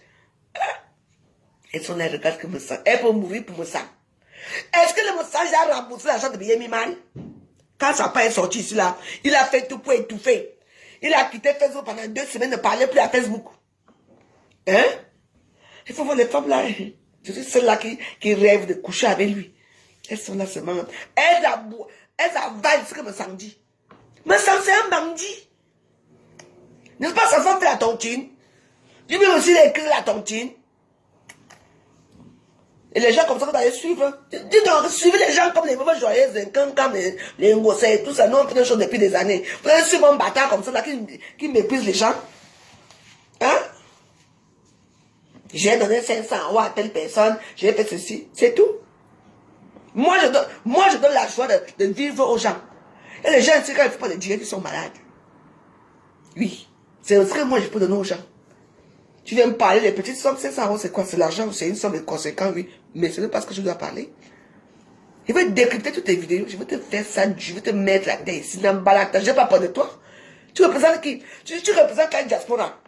Elles sont là, regardent que me sent. Elles peuvent mourir pour me sang. Est-ce que le message a remboursé l'argent de Bien Mal? Quand sa part est sorti ici là, il a fait tout pour étouffer. Il a quitté Facebook pendant 2 semaines, ne parlait plus à Facebook. Hein? Il faut voir les femmes là. C'est celles-là qui rêvent de coucher avec lui. Elles sont là seulement. Elles avalent ce que me sang dit. Me sang c'est un bandit. N'est-ce pas, ça fait la tontine? Tu veux aussi écrire la tontine? Et les gens comme ça, vous allez suivre. Dis donc, suivez les gens comme les mauvais joyeuses, comme les ngossais, tout ça. Nous, on fait des choses depuis des années. Vous allez suivre un bâtard comme ça, là, qui méprise les gens. Hein? J'ai donné 500 € à telle personne, j'ai fait ceci. C'est tout. Moi, je donne la joie de vivre aux gens. Et les gens, quand il ne faut pas les dire qu'ils sont malades. Oui. C'est ce que moi, je peux donner aux gens. Tu viens me parler des petites sommes, 500 €, c'est quoi? C'est l'argent, c'est une somme conséquente, oui. Mais ce n'est pas ce que je dois parler. Je vais décrypter toutes tes vidéos, je vais te faire ça, je vais te mettre la tête ici, dans le balade. Je n'ai pas peur de toi. Tu représentes qui? Tu représentes quelle diaspora?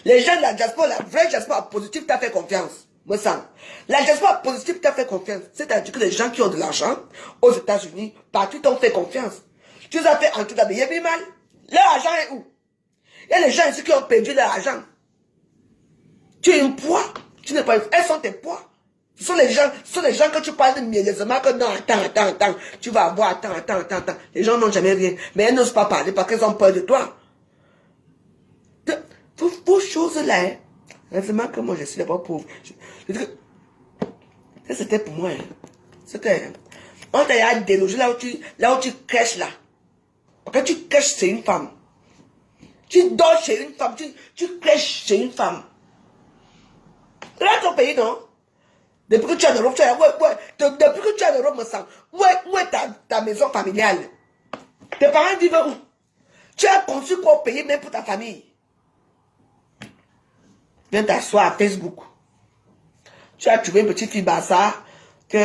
Les gens de la diaspora, la vraie diaspora positive t'a fait confiance. Me semble. La diaspora positive t'a fait confiance. C'est-à-dire que les gens qui ont de l'argent, aux États-Unis, partout t'ont fait confiance. Tu les as fait entrer dans des bien mal. Leur argent est où? Il y a les gens ici qui ont perdu leur argent. Tu es un poids. Tu n'es pas. Elles sont tes poids. Ce sont les gens que tu parles de mielleusement que non, attends. Tu vas avoir, attends. Les gens n'ont jamais rien. Mais elles n'osent pas parler parce qu'elles ont peur de toi. Vos choses là, hein. Heureusement que moi je suis d'abord pauvre. Ça c'était pour moi. Hein. C'était. On t'a délogé là où tu crèches là. Parce que tu crèches chez une femme. Tu dors chez une femme. Tu crèches chez une femme. Là, ton pays, non? Depuis que tu as l'Europe, depuis que tu as l'Europe, me semble. Où est ta maison familiale? Tes parents vivent où? Tu as conçu pour payer même pour ta famille. Viens t'asseoir à Facebook. Tu as trouvé une petite fille bazar qui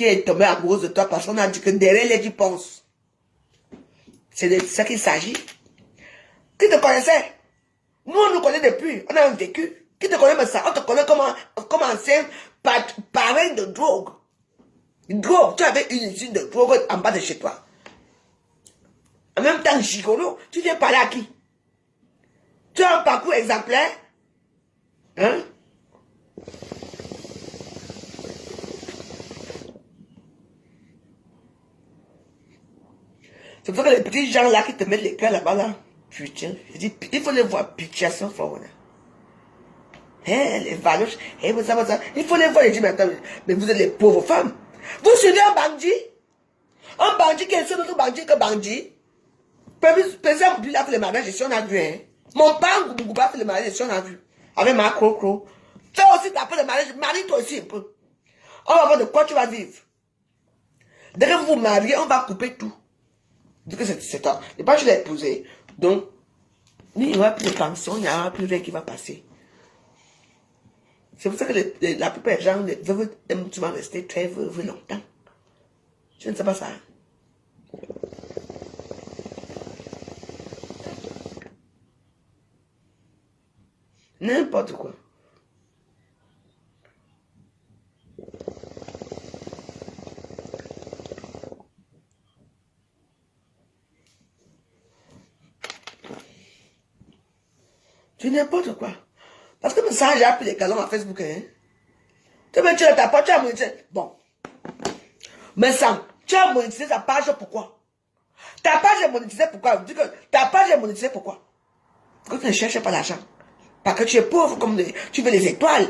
est tombée amoureuse de toi parce qu'on a dit que derrière elle, tu penses. C'est de ça qu'il s'agit. Qui te connaissait? Nous, on nous connaît depuis. On a un vécu. Qui te connaît, mais ça? On te connaît comme ancien parrain de drogue. Drogue. Tu avais une usine de drogue en bas de chez toi. En même temps, gigolo, tu viens parler à qui? Tu as un parcours exemplaire? Hein? C'est pour ça que les petits gens là qui te mettent les cœurs là-bas là, putain, je dis, il faut les voir pitié sans forme. Les valoches, vous ça, il faut les voir, je dis, mais vous êtes les pauvres femmes. Vous suivez un bandit qui est seul autre bandit que bandit. Par exemple, lui, il a fait le mariage, si on a vu, hein. Mon père, Gougouba, a fait le mariage, si on a vu. Avec ma crocro. Fais aussi, t'as fait le mariage, marie-toi aussi un peu. On va voir de quoi tu vas vivre. Dès que vous vous mariez, on va couper tout. Dès que c'est toi. Et pas, je l'ai épousé. Donc, il n'y aura plus de pension, il n'y aura plus rien qui va passer. C'est pour ça que la plupart des gens veulent souvent rester très longtemps. Je ne sais pas ça. N'importe quoi. Tu n'importe quoi. Parce que ça, j'ai appris les galons à Facebook. Hein. Tu veux dire, ta page, tu as monétisé. Bon. Mais ça, tu as monétisé ta page pourquoi? Ta page est monétisée pourquoi? Dis que ta page est monétisée pourquoi? Parce que tu ne cherches pas l'argent. Parce que tu es pauvre comme tu veux les étoiles.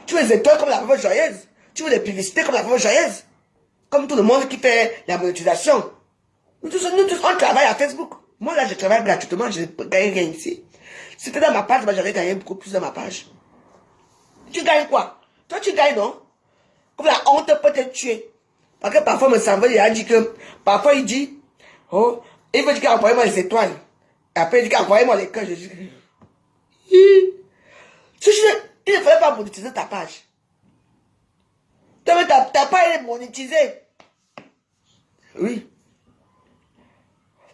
Tu veux les étoiles comme la veuve joyeuse. Tu veux les publicités comme la veuve joyeuse. Comme tout le monde qui fait la monétisation. Nous tous, on travaille à Facebook. Moi, là, je travaille gratuitement. Je ne gagne rien ici. Si c'était dans ma page, j'aurais gagné beaucoup plus dans ma page. Tu gagnes quoi? Toi, tu gagnes, non? Comme la honte peut te tuer. Parce que parfois, me semble, il a dit que, parfois, il dit, oh, il veut dire qu'il a envoyé moi les étoiles. Et après, il dit qu'il a envoyé moi les cœurs. Je dis, il ne fallait pas monétiser ta page. Ta page est monétisée. Oui.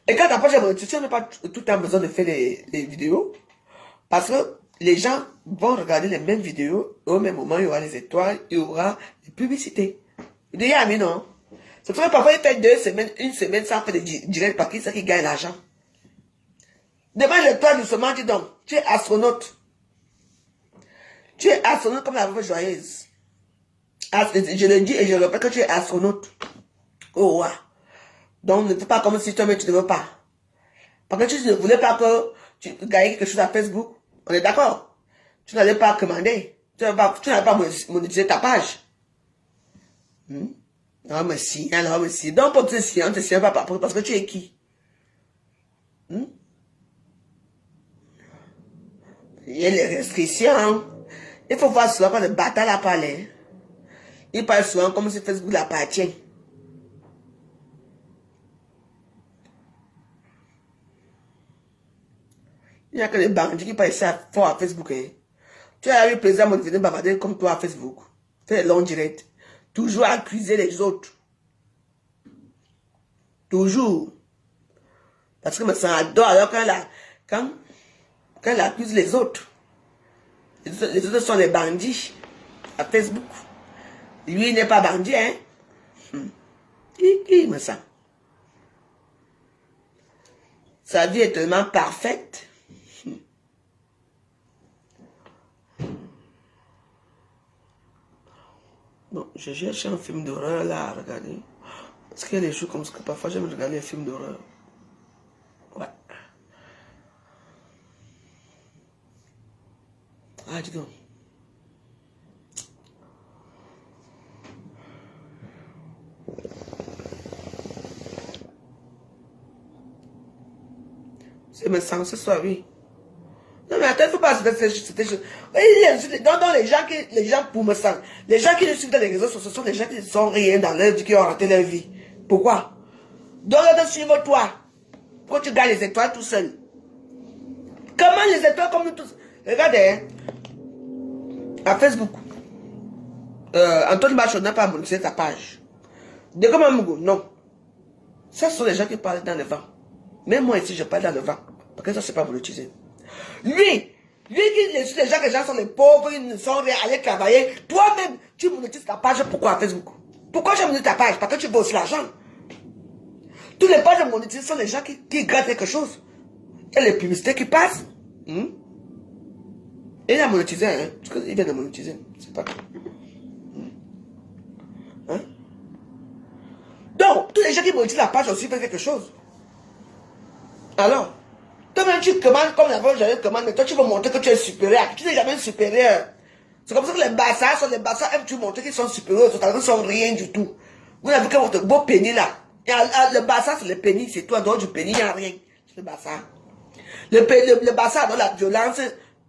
Et quand ta page est monétisée, tu n'as pas tout le temps besoin de faire les vidéos. Parce que les gens vont regarder les mêmes vidéos. Au même moment, il y aura les étoiles, il y aura les publicités. Il y a mis, non? C'est pour ça que parfois, il fait 2 semaines, 1 semaine sans faire de direct parce qu'il sait qu'il gagne l'argent. Demande-toi doucement, dis donc, tu es astronaute. Tu es astronaute comme la veuve joyeuse. Je le dis et je le répète que tu es astronaute. Oh, ouais. Donc, ne fais pas comme si toi-même tu ne veux pas. Parce que tu ne voulais pas que tu gagnes quelque chose à Facebook. On est d'accord? Tu n'allais pas commander. Tu n'allais pas monétiser ta page. Non, mais si, alors, mais si. Donc, pour te si, on te sait pas parce que tu es qui? Il y a les restrictions. Il faut voir souvent quand le bâtard la parle. Il parle souvent comme si Facebook l'appartient. Il n'y a que les bandits qui parlent ça fort à Facebook. Hein. Tu as eu plaisir à me venir bavarder comme toi à Facebook. Fais les longs directs. Toujours accuser les autres. Toujours. Parce que ça adore alors quand elle accuse les autres. Les autres sont les bandits à Facebook. Lui, il n'est pas bandit, hein. Il me sent. Sa vie est tellement parfaite. Bon, je cherche un film d'horreur là à regarder. Parce qu'il y a des choses comme ça que parfois j'aime regarder un film d'horreur. Ouais. Ah, dis donc. C'est me sens ce soir, oui. Non, mais attends, il ne faut pas se faire ces choses. Donc, les gens pour me sentir, les gens qui nous suivent dans les réseaux sociaux, ce sont les gens qui ne sont rien dans leur vie, qui ont raté leur vie. Pourquoi? Donc, de suivre toi. Pourquoi tu gagnes les étoiles tout seul? Comment les étoiles comme nous tous? Regardez, hein, à Facebook, Antoine Machon n'a pas monétisé sa page. De comment Mougou? Non. Ça, ce sont les gens qui parlent dans le vent. Même moi ici, je parle dans le vent. Parce que ça, c'est pas monétisé. Lui qui les gens, que les gens sont les pauvres, ils ne sont rien allés travailler. Toi-même, tu monétises ta page. Pourquoi à Facebook? Pourquoi tu monétises ta page? Parce que tu veux aussi l'argent. Tous les pages monétisées sont les gens qui grattent quelque chose. Il y a les publicités qui passent. Et il a monétisé, hein. Parce qu'il vient de monétiser. C'est pas. Hein? Donc, tous les gens qui monétisent la page aussi font quelque chose. Alors, toi-même tu commandes comme la fois j'avais commandé, mais toi tu veux montrer que tu es supérieur. Tu n'es jamais supérieur. C'est comme ça que les bassards aiment tu montrer qu'ils sont supérieurs, c'est-à-dire qu'ils sont rien du tout. Vous avez vu que votre beau pénis là. Le bassard c'est le pénis, c'est tout. En dehors du pénis, il n'y a rien. C'est le bassard. Le bassard dans la violence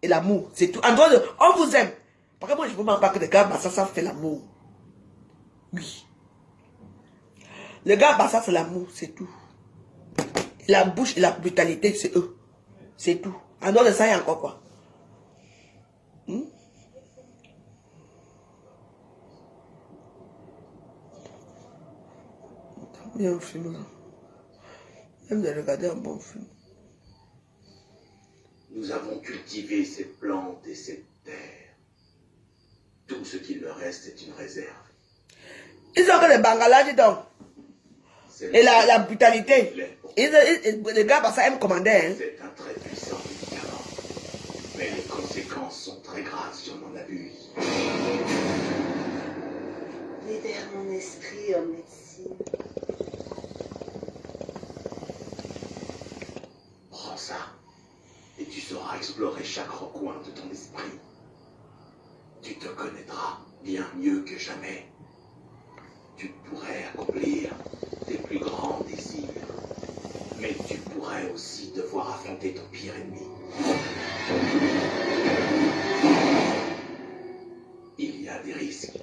et l'amour, c'est tout. En dehors de, on vous aime. Parce que moi je ne vous demande pas que les gars bassards ça fait l'amour. Oui. Les gars bassards c'est l'amour, c'est tout. La bouche et la brutalité, c'est eux. C'est tout. En dehors de ça, il y a encore quoi? Il y a un film là. Même de regarder un bon film. Nous avons cultivé ces plantes et cette terre. Tout ce qu'il leur reste est une réserve. Ils ont que les bangalas, dis donc. Et la brutalité. Les gars, bah, ça aiment commander. Hein. C'est un très puissant médicament. Mais les conséquences sont très graves si on en abuse. Libère mon esprit, homme médecine. Prends ça. Et tu sauras explorer chaque recoin de ton esprit. Tu te connaîtras bien mieux que jamais. Tu pourrais accomplir tes plus grands désirs. Mais tu pourrais aussi devoir affronter ton pire ennemi. Il y a des risques.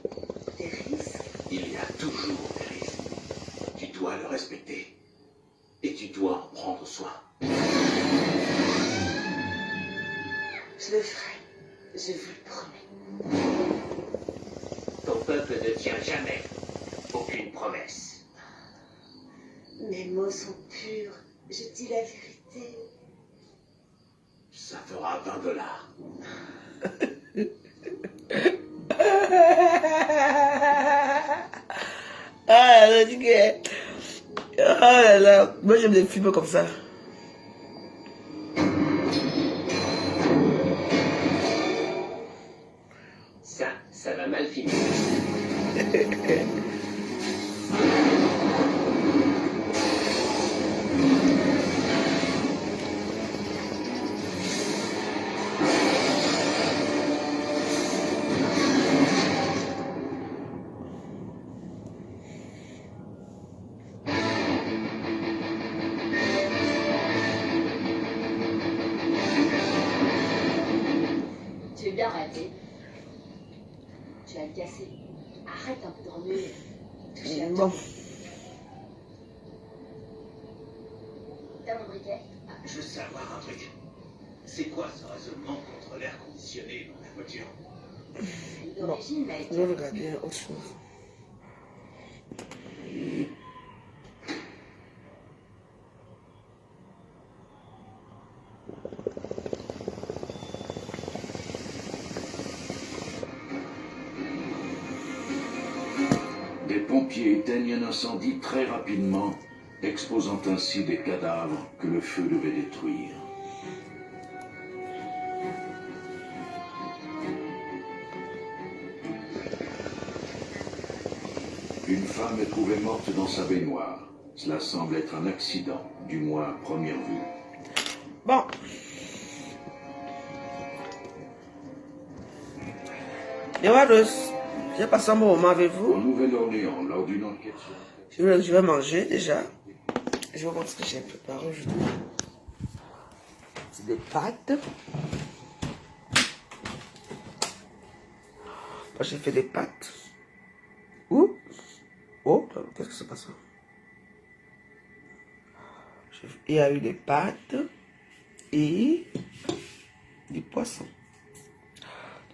Des risques? Il y a toujours des risques. Tu dois le respecter. Et tu dois en prendre soin. Je le ferai. Je vous le promets. Ton peuple ne tient jamais aucune promesse. Mes mots sont purs. Je dis la vérité. Ça fera $20. Ah là là, moi j'aime les films comme ça. Ça va mal finir. Tu es bien raté. Tu vas le casser. Arrête un peu de remuer. Touchez à Bon. tout. T'as mon briquet? Je veux savoir un truc. C'est quoi ce raisonnement contre l'air conditionné dans la voiture? D'origine, mec. Je vais regarder autre chose. Des pompiers éteignent un incendie très rapidement, exposant ainsi des cadavres que le feu devait détruire. Une femme est trouvée morte dans sa baignoire. Cela semble être un accident, du moins à première vue. Bon. Newados, j'ai passé un bon moment avec Au vous. Nouvelle-Orléans, lors d'une enquête sur... Je vais manger déjà. Je vais voir ce que j'ai préparé aujourd'hui. C'est des pâtes. Moi, j'ai fait des pâtes. Ouh. Oh, qu'est-ce que c'est pas ça? Il y a eu des pâtes et du poisson.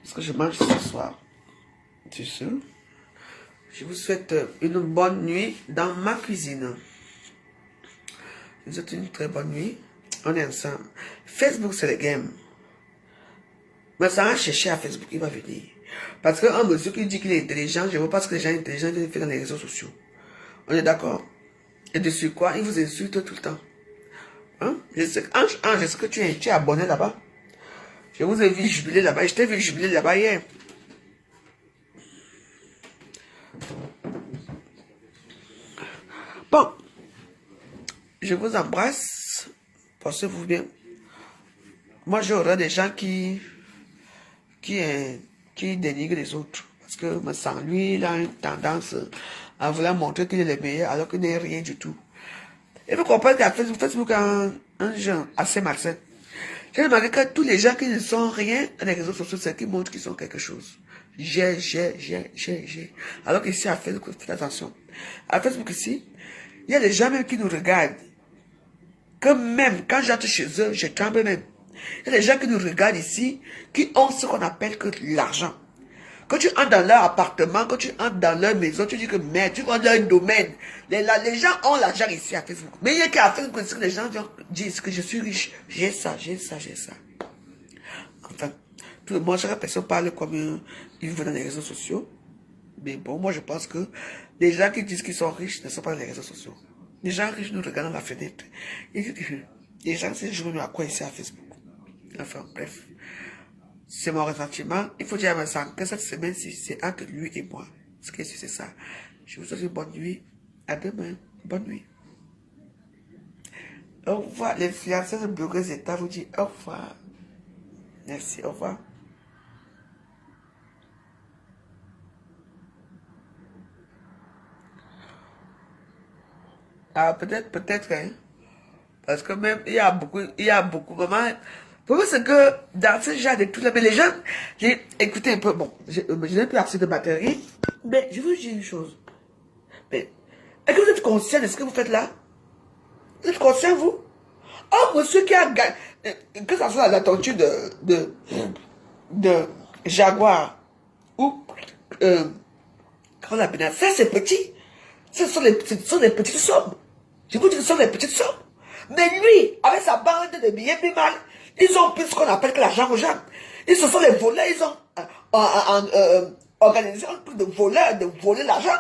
C'est ce que je mange ce soir. C'est ça. Je vous souhaite une bonne nuit dans ma cuisine. Je vous souhaite une très bonne nuit. On est ensemble. Facebook, c'est le game. Mais ça va chercher à Facebook, il va venir. Parce qu'un monsieur qui dit qu'il est intelligent, je ne veux pas ce que les gens intelligents viennent faire dans les réseaux sociaux. On est d'accord? Et dessus quoi? Il vous insulte tout le temps. Hein? Je sais que tu es abonné là-bas. Je vous ai vu jubiler là-bas. Je t'ai vu jubiler là-bas hier. Bon. Je vous embrasse. Portez-vous bien. Moi, j'aurai des gens qui dénigrent les autres. Parce que me sens, lui, il a une tendance à vouloir montrer qu'il est le meilleur alors qu'il n'est rien du tout. Et vous comprenez qu'à Facebook a un genre assez malsain. J'ai remarqué que tous les gens qui ne sont rien dans les réseaux sociaux, c'est qui montrent qu'ils sont quelque chose. J'ai. Alors qu'ici, à Facebook, faites attention. À Facebook, ici, il y a des gens même qui nous regardent. Que même quand j'entre chez eux, je tremble même. Il y a des gens qui nous regardent ici, qui ont ce qu'on appelle que l'argent. Quand tu entres dans leur appartement, quand tu entres dans leur maison, tu dis que merde, tu vois leur domaine. Les gens ont l'argent ici à Facebook. Mais il y a qu'à Facebook, les gens disent que je suis riche. J'ai ça. Enfin, tout le monde, chaque personne parle comme il veut dans les réseaux sociaux. Mais bon, moi je pense que les gens qui disent qu'ils sont riches ne sont pas dans les réseaux sociaux. Les gens riches nous regardent dans la fenêtre. Les gens se jouent à quoi ici à Facebook. Enfin, bref. C'est mon ressentiment. Il faut dire à Vincent que cette semaine-ci, c'est entre lui et moi. Ce qui est sûr, c'est ça. Je vous souhaite une bonne nuit. À demain. Bonne nuit. Au revoir. Les fiancés de Blogueuse État vous disent au revoir. Merci. Au revoir. Ah, peut-être, hein. Parce que même, il y a beaucoup, vraiment. Pour moi, c'est que dans ce genre de trucs là, mais les gens, écoutez un peu, bon, je n'ai plus assez de batterie, mais je vous dis une chose. Mais, est-ce que vous êtes conscient de ce que vous faites là? Vous êtes conscient, vous? Oh, monsieur qui a gagné, que ça soit la tenture de Jaguar, ou, comment on appelle ça? Ça, c'est petit. Ce sont des petites sommes. Je vous dis que ce sont des petites sommes. Mais lui, avec sa bande de billets plus mal, ils ont pris ce qu'on appelle que l'argent aux gens. Ils se sont les voleurs, ils ont organisé un truc de voleurs, de voler l'argent.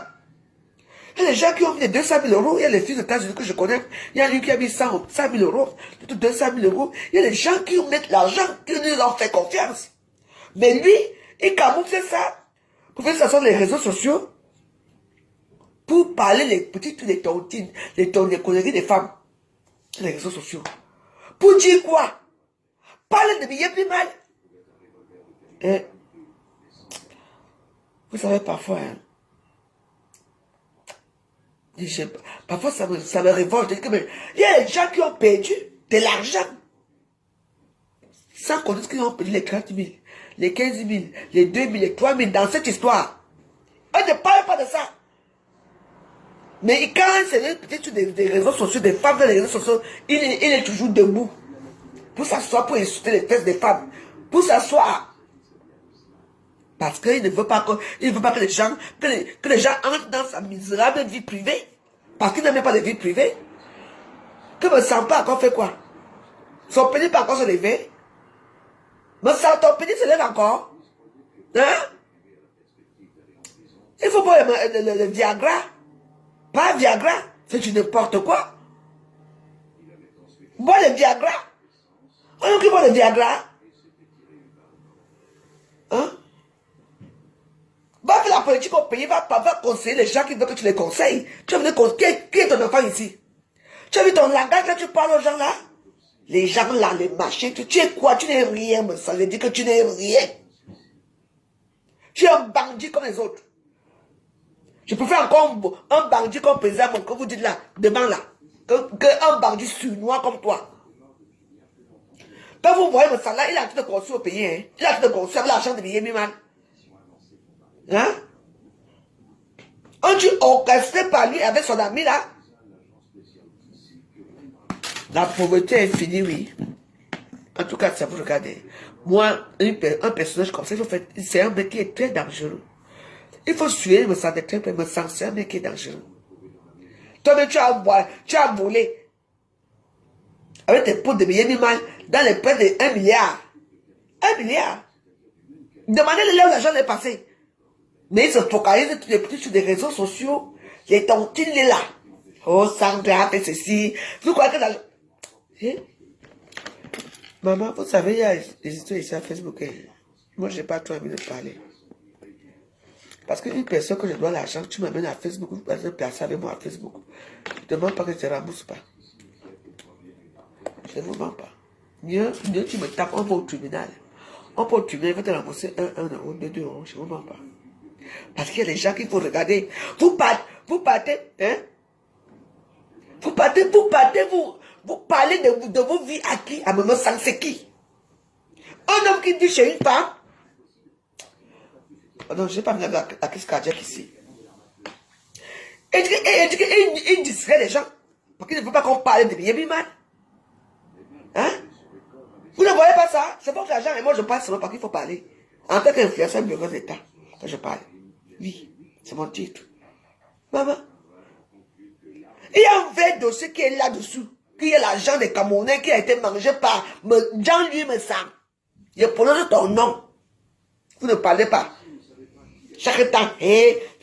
Il y a des gens qui ont mis les 200 000 euros, il y a les fils d'États-Unis que je connais, il y a lui qui a mis 100 000 euros, 200 000 euros, il y a des gens qui mettent l'argent, qui nous ont fait confiance. Mais lui, il camoufle ça, pour faire ça sur les réseaux sociaux, pour parler les petites, les tontines, les conneries des femmes, les réseaux sociaux. Pour dire quoi? Parler de billets plus mal. Et, vous savez, parfois, hein, parfois ça me révolte. Il y a des gens qui ont perdu de l'argent. Sans connaître qu'ils ont perdu les 30 000, les 15 000, les 2 000, les 3 000 dans cette histoire. On ne parle pas de ça. Mais quand c'est peut-être sur des réseaux sociaux, des femmes dans les réseaux sociaux, il est toujours debout. Pour s'asseoir, pour insulter les fesses des femmes. Pour s'asseoir. Parce qu'il ne veut pas que les gens, que les gens entrent dans sa misérable vie privée. Parce qu'il n'aime pas de vie privée. Que me sent pas encore fait quoi? Son pénis pas encore se lever. Me sent ton pénis se lève encore. Hein? Il faut pas le Viagra. Pas Viagra, c'est du n'importe quoi. Bois le Viagra. On qui boit le Viagra. Hein? Va faire la politique au pays, va conseiller les gens qui veulent que tu les conseilles. Tu as venu conseiller, qui est ton enfant ici? Tu as vu ton langage là, tu parles aux gens là? Les gens là, les machins, tu es quoi? Tu n'es rien, mais ça veut dire que tu n'es rien. Tu es un bandit comme les autres. Je préfère encore un bandit comme président, comme vous dites là, devant là, qu'un bandit surnois comme toi. Quand vous voyez le salaire, il a tout de construire au pays, hein. Il a tout de construire avec l'argent de billets mal. Hein? Un tu orchestré par lui avec son ami là. La pauvreté est finie, oui. En tout cas, ça vous regardez. Moi, un personnage comme ça, c'est un mec qui est très dangereux. Il faut suivre, me sentir très, me sentir un mec qui est dangereux. Toi-même, tu as volé. avec tes pots de billets mal dans les près de 1 milliard. 1 milliard. Demandez-le là où l'argent est passé. Mais ils se focalisent tous les petits sur des réseaux sociaux. Les tontines là. Oh, Sandra fait ceci. Vous croyez que l'argent... Eh? Maman, vous savez, il y a des histoires ici à Facebook. Moi, je n'ai pas trop envie de parler. Parce qu'une personne que je dois l'argent, tu m'amènes à Facebook, vous pouvez placer avec moi à Facebook. Je ne demande pas que je te rembourse pas. Je ne vous mens pas. Mieux, tu me tapes, on va au tribunal. On peut au tribunal, il va te rembourser 1 euro, 2 euros, je ne vous mens pas. Parce qu'il y a des gens qu'il faut regarder. Vous partez, hein? Vous parlez de vos vies à qui? À Maman Sang, c'est qui? Un homme qui dit chez une femme. Oh non, je n'ai pas mis la crise cardiaque ici. Il distrait les gens. Parce qu'il ne veut pas qu'on parle de billets mal. Hein? Vous ne voyez pas ça? C'est votre argent et moi je parle seulement parce qu'il faut parler. En tant qu'influenceur du bureau d'État, que je parle. Oui, c'est mon titre. Maman. Il y a un vrai dossier qui est là-dessous. Qui est l'argent des Camerounais qui a été mangé par Jean-Louis Messam. Je prononce ton nom. Vous ne parlez pas. Chaque temps,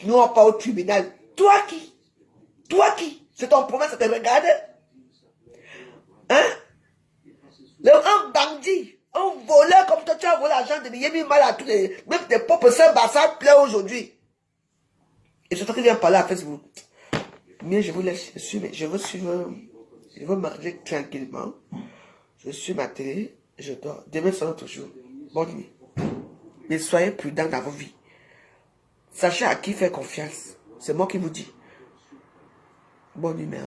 nous on part au tribunal. Toi qui? C'est ton problème, ça te regarde? Hein? Un bandit, un voleur comme toi, tu as volé l'argent de Yémi mal à tous les... Même tes propres sœurs Bassa pleurent aujourd'hui. Et c'est toi qui viens parler à Facebook. Mais je vous laisse, je veux suivre, je veux manger tranquillement. Je suis ma télé, je dors. Demain sera notre jour. Bonne nuit. Mais soyez prudents dans vos vies. Sachez à qui faire confiance. C'est moi qui vous dis. Bonne nuit, merde.